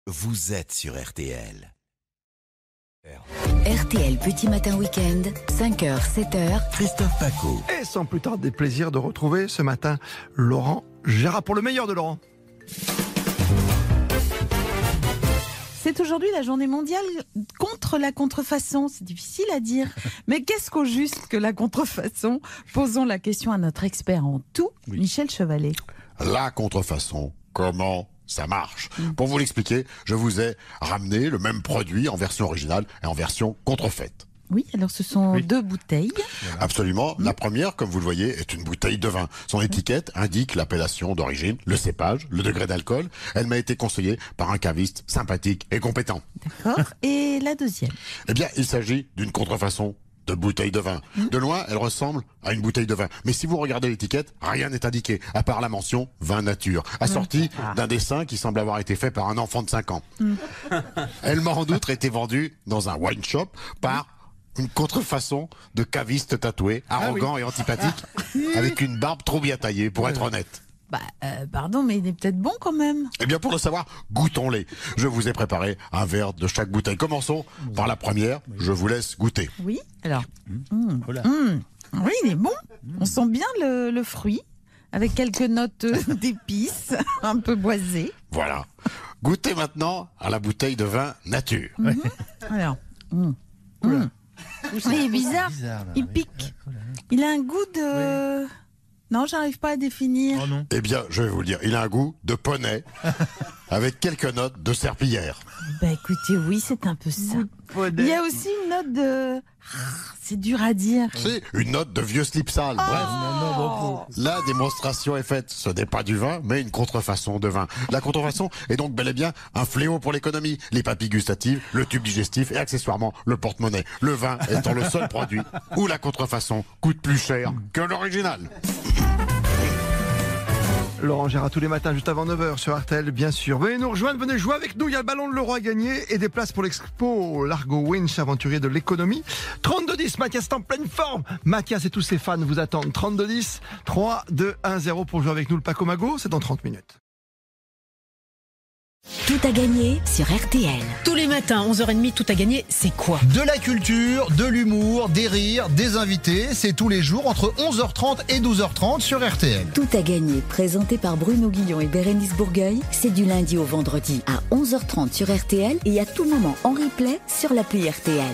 Vous êtes sur RTL. RTL Petit Matin Week-end, 5h, 7h. Christophe Paco. Et sans plus tarder, plaisir de retrouver ce matin Laurent Gérard pour le meilleur de Laurent. C'est aujourd'hui la journée mondiale contre la contrefaçon. C'est difficile à dire. Mais qu'est-ce qu'au juste que la contrefaçon? Posons la question à notre expert en tout, Michel Chevalet. La contrefaçon, comment ça marche? Pour vous l'expliquer, je vous ai ramené le même produit en version originale et en version contrefaite. Oui, alors ce sont deux bouteilles. Absolument. La première, comme vous le voyez, est une bouteille de vin. Son étiquette indique l'appellation d'origine, le cépage, le degré d'alcool. Elle m'a été conseillée par un caviste sympathique et compétent. D'accord. Et la deuxième? Eh bien, il s'agit d'une contrefaçon de bouteille de vin. De loin, elle ressemble à une bouteille de vin. Mais si vous regardez l'étiquette, rien n'est indiqué, à part la mention vin nature, assortie d'un dessin qui semble avoir été fait par un enfant de 5 ans. Elle m'a en outre été vendue dans un wine shop par une contrefaçon de caviste tatoué, arrogant et antipathique, avec une barbe trop bien taillée, pour être honnête. Pardon, mais il est peut-être bon quand même. Eh bien, pour le savoir, goûtons-les. Je vous ai préparé un verre de chaque bouteille. Commençons par la première. Je vous laisse goûter. Oui, alors. Oui, il est bon. On sent bien le fruit, avec quelques notes d'épices, un peu boisées. Voilà. Goûtez maintenant à la bouteille de vin nature. Alors. Il est bizarre. Il pique. Il a un goût de... Non, j'arrive pas à définir. Oh non. Eh bien, je vais vous le dire. Il a un goût de poney, avec quelques notes de serpillière. Écoutez, oui, c'est un peu ça. Il y a aussi une note de... C'est dur à dire. C'est une note de vieux slip sale. Bref, la démonstration est faite. Ce n'est pas du vin, mais une contrefaçon de vin. La contrefaçon est donc bel et bien un fléau pour l'économie. Les papilles gustatives, le tube digestif et accessoirement le porte-monnaie. Le vin étant le seul produit où la contrefaçon coûte plus cher que l'original. Laurent Gérard tous les matins juste avant 9h sur RTL, bien sûr. Venez nous rejoindre, venez jouer avec nous. Il y a le ballon de l'euro à gagner et des places pour l'expo Largo Winch, aventurier de l'économie. 32-10, Mathias est en pleine forme. Mathias et tous ses fans vous attendent. 32-10, 3-2-1-0 pour jouer avec nous. Le Paco Mago, c'est dans 30 minutes. Tout à gagner sur RTL. Tous les matins, 11h30, tout à gagner, c'est quoi? De la culture, de l'humour, des rires, des invités. C'est tous les jours entre 11h30 et 12h30 sur RTL. Tout à gagner, présenté par Bruno Guillon et Bérénice Bourgueil. C'est du lundi au vendredi à 11h30 sur RTL et à tout moment en replay sur l'appli RTL.